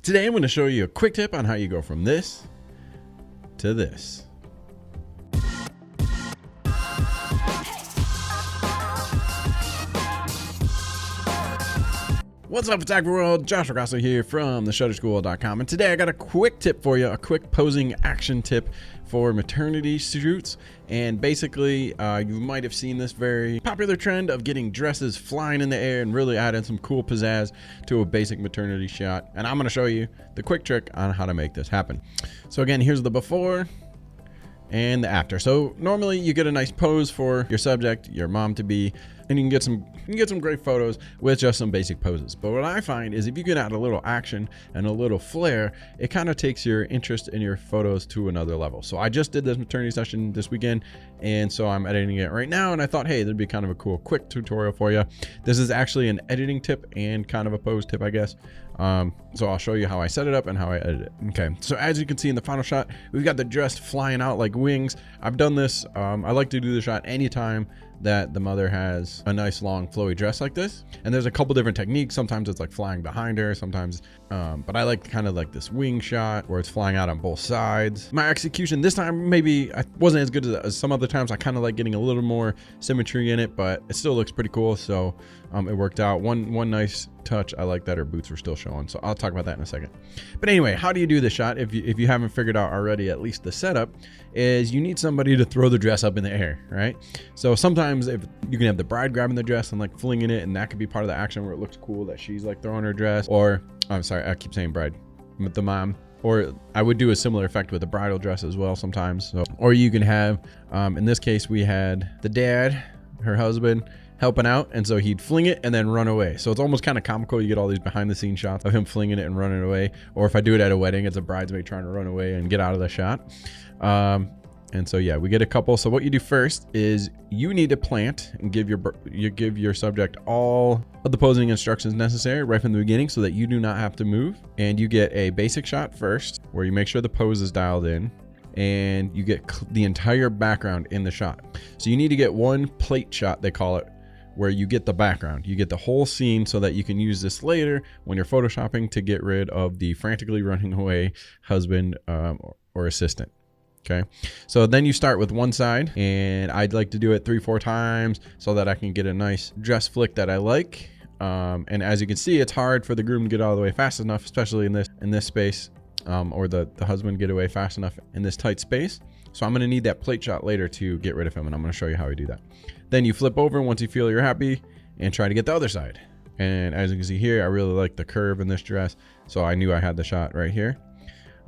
Today I'm going to show you a quick tip on how you go from this to this. What's up, photography world? Joshua Grasso here from theshutterschool.com, and today I got a quick tip for you, a quick posing action tip for maternity shoots. And basically, you might have seen this very popular trend of getting dresses flying in the air and really adding some cool pizzazz to a basic maternity shot. And I'm going to show you the quick trick on how to make this happen. So again, here's the before and the after. So normally you get a nice pose for your subject, your mom to be, and you can get some great photos with just some basic poses. But what I find is if you can add a little action and a little flair, it kind of takes your interest in your photos to another level. So I just did this maternity session this weekend, and so I'm editing it right now, and I thought, hey, that'd be kind of a cool quick tutorial for you. This is actually an editing tip and kind of a pose tip, I guess. So I'll show you how I set it up and how I edit it. Okay, so as you can see in the final shot, we've got the dress flying out like wings. I've done this. I like to do the shot anytime that the mother has a nice long flowy dress like this. And there's a couple different techniques. Sometimes it's like flying behind her, sometimes, but I like kind of like this wing shot where it's flying out on both sides. My execution this time, maybe I wasn't as good as some other times. I kind of like getting a little more symmetry in it, but it still looks pretty cool. So it worked out. One nice touch, I like that her boots were still showing. So I'll talk about that in a second. But anyway, how do you do this shot? If you haven't figured out already, at least the setup is you need somebody to throw the dress up in the air, right? So sometimes if you can have the bride grabbing the dress and like flinging it, and that could be part of the action where it looks cool that she's like throwing her dress, or I'm sorry, I keep saying bride, with the mom. Or I would do a similar effect with a bridal dress as well sometimes. So, or you can have, in this case, we had the dad, her husband, helping out, and so he'd fling it and then run away. So it's almost kind of comical. You get all these behind the scenes shots of him flinging it and running away. Or if I do it at a wedding, it's a bridesmaid trying to run away and get out of the shot. And so yeah, we get a couple. So what you do first is you need to plant and give your subject all of the posing instructions necessary right from the beginning so that you do not have to move. And you get a basic shot first where you make sure the pose is dialed in, and you get the entire background in the shot. So you need to get one plate shot, they call it, where you get the background, you get the whole scene, so that you can use this later when you're photoshopping to get rid of the frantically running away husband or assistant. Okay, so then you start with one side, and I'd like to do it 3-4 times so that I can get a nice dress flick that I like. And as you can see, it's hard for the groom to get out of the way fast enough, especially in this space, or the husband get away fast enough in this tight space. So I'm going to need that plate shot later to get rid of him, and I'm going to show you how we do that. Then you flip over once you feel you're happy and try to get the other side. And as you can see here, I really like the curve in this dress, so I knew I had the shot right here.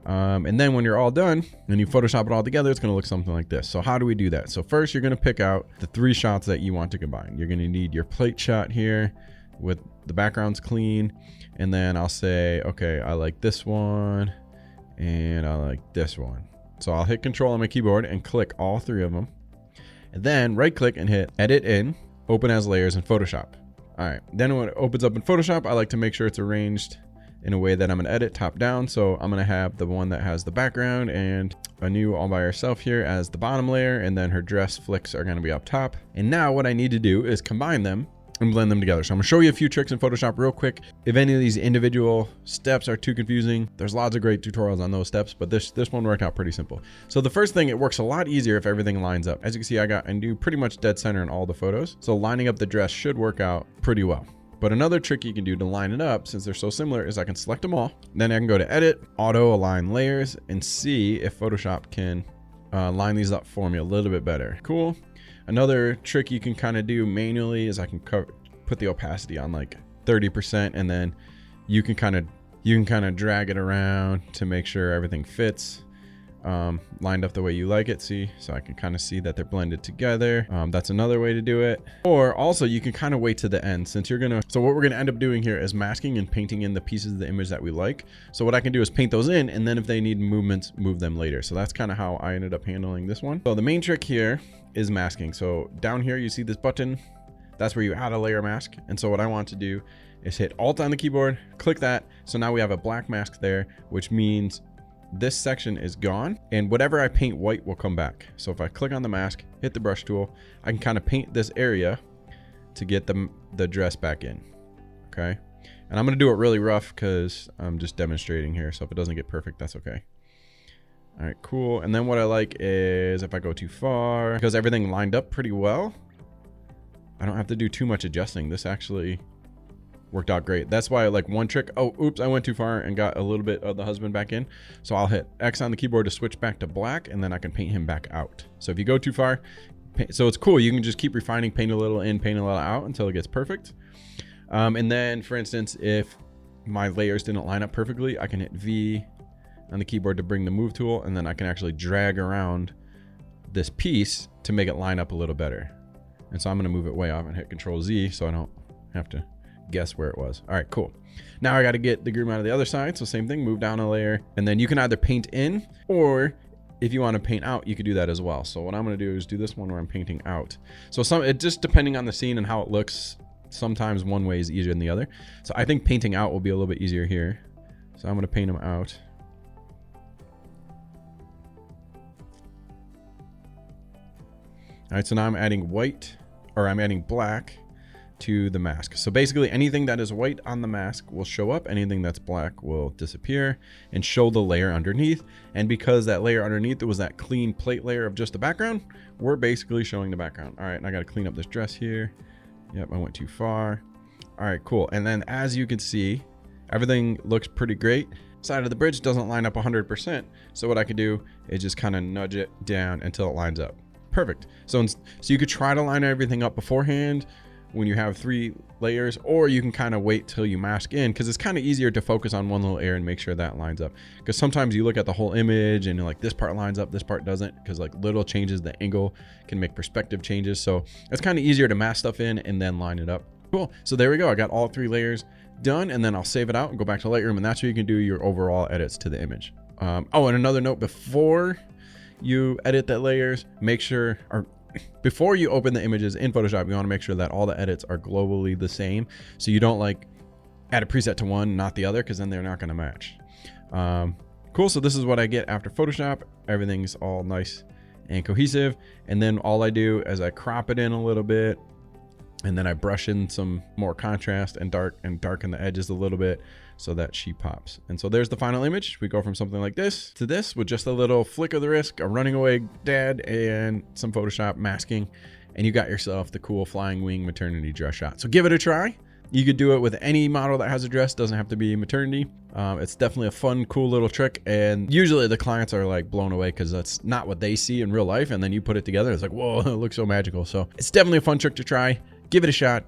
And then when you're all done and you Photoshop it all together, it's going to look something like this. So how do we do that? So first, you're going to pick out the 3 shots that you want to combine. You're going to need your plate shot here with the background's clean. And then I'll say, okay, I like this one and I like this one. So I'll hit Control on my keyboard and click all 3 of them. And then right click and hit Edit in, Open as Layers in Photoshop. All right. Then when it opens up in Photoshop, I like to make sure it's arranged in a way that I'm gonna edit top down. So I'm gonna have the one that has the background and a new all by herself here as the bottom layer, and then her dress flicks are gonna be up top. And now what I need to do is combine them and blend them together. So I'm gonna show you a few tricks in Photoshop real quick. If any of these individual steps are too confusing, there's lots of great tutorials on those steps, but this one worked out pretty simple. So the first thing, it works a lot easier if everything lines up. As you can see, I do pretty much dead center in all the photos. So lining up the dress should work out pretty well. But another trick you can do to line it up, since they're so similar, is I can select them all. Then I can go to Edit, Auto Align Layers, and see if Photoshop can line these up for me a little bit better. Cool. Another trick you can kind of do manually is I can put the opacity on like 30%, and then you can kind of drag it around to make sure everything fits. Lined up the way you like it. See, so I can kind of see that they're blended together. That's another way to do it. Or also you can kind of wait to the end, since so what we're going to end up doing here is masking and painting in the pieces of the image that we like. So what I can do is paint those in, and then if they need movements, move them later. So that's kind of how I ended up handling this one. So the main trick here is masking. So down here you see this button, that's where you add a layer mask. And so what I want to do is hit Alt on the keyboard, click that. So now we have a black mask there, which means this section is gone, and whatever I paint white will come back. So if I click on the mask, hit the brush tool, I can kind of paint this area to get the dress back in. Okay. And I'm going to do it really rough because I'm just demonstrating here. So if it doesn't get perfect, that's okay. All right, cool. And then what I like is if I go too far, because everything lined up pretty well, I don't have to do too much adjusting. This actually worked out great. That's why I like one trick. Oh, oops, I went too far and got a little bit of the husband back in. So I'll hit X on the keyboard to switch back to black, and then I can paint him back out. So if you go too far, so it's cool. You can just keep refining, paint a little in, paint a little out until it gets perfect. And then, for instance, if my layers didn't line up perfectly, I can hit V on the keyboard to bring the move tool, and then I can actually drag around this piece to make it line up a little better. And so I'm going to move it way off and hit Control Z so I don't have to guess where it was. All right, cool. Now I got to get the groom out of the other side. So same thing, move down a layer, and then you can either paint in, or if you want to paint out, you could do that as well. So what I'm going to do is do this one where I'm painting out. So it just depending on the scene and how it looks, sometimes one way is easier than the other. So I think painting out will be a little bit easier here. So I'm going to paint him out. All right, so now I'm adding white, or I'm adding black to the mask. So basically anything that is white on the mask will show up, anything that's black will disappear and show the layer underneath. And because that layer underneath was that clean plate layer of just the background, we're basically showing the background. All right, and I got to clean up this dress here. Yep, I went too far. All right, cool. And then as you can see, everything looks pretty great. Side of the bridge doesn't line up 100%. So what I could do is just kind of nudge it down until it lines up. Perfect. So you could try to line everything up beforehand when you have 3 layers, or you can kind of wait till you mask in, because it's kind of easier to focus on one little area and make sure that lines up. Because sometimes you look at the whole image and you're like, this part lines up, this part doesn't, because like little changes, the angle can make perspective changes. So it's kind of easier to mask stuff in and then line it up. Cool. So there we go. I got all 3 layers done, and then I'll save it out and go back to Lightroom, and that's where you can do your overall edits to the image. Oh, and another note, before you edit the layers, make sure, or before you open the images in Photoshop, you want to make sure that all the edits are globally the same. So you don't like add a preset to one, not the other, because then they're not going to match. Cool. So this is what I get after Photoshop. Everything's all nice and cohesive. And then all I do is I crop it in a little bit, and then I brush in some more contrast and darken the edges a little bit so that she pops. And so there's the final image. We go from something like this to this with just a little flick of the wrist, a running away dad, and some Photoshop masking, and you got yourself the cool flying wing maternity dress shot. So give it a try. You could do it with any model that has a dress, doesn't have to be maternity. It's definitely a fun, cool little trick. And usually the clients are like blown away because that's not what they see in real life. And then you put it together, it's like, whoa, it looks so magical. So it's definitely a fun trick to try. Give it a shot.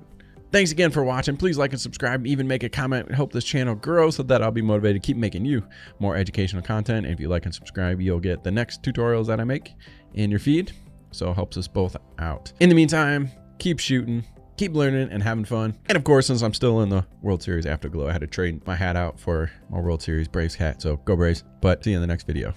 Thanks again for watching. Please like and subscribe, even make a comment. I hope this channel grows so that I'll be motivated to keep making you more educational content. And if you like and subscribe, you'll get the next tutorials that I make in your feed. So it helps us both out. In the meantime, keep shooting, keep learning and having fun. And of course, since I'm still in the World Series Afterglow, I had to trade my hat out for my World Series Braves hat. So go Braves, but see you in the next video.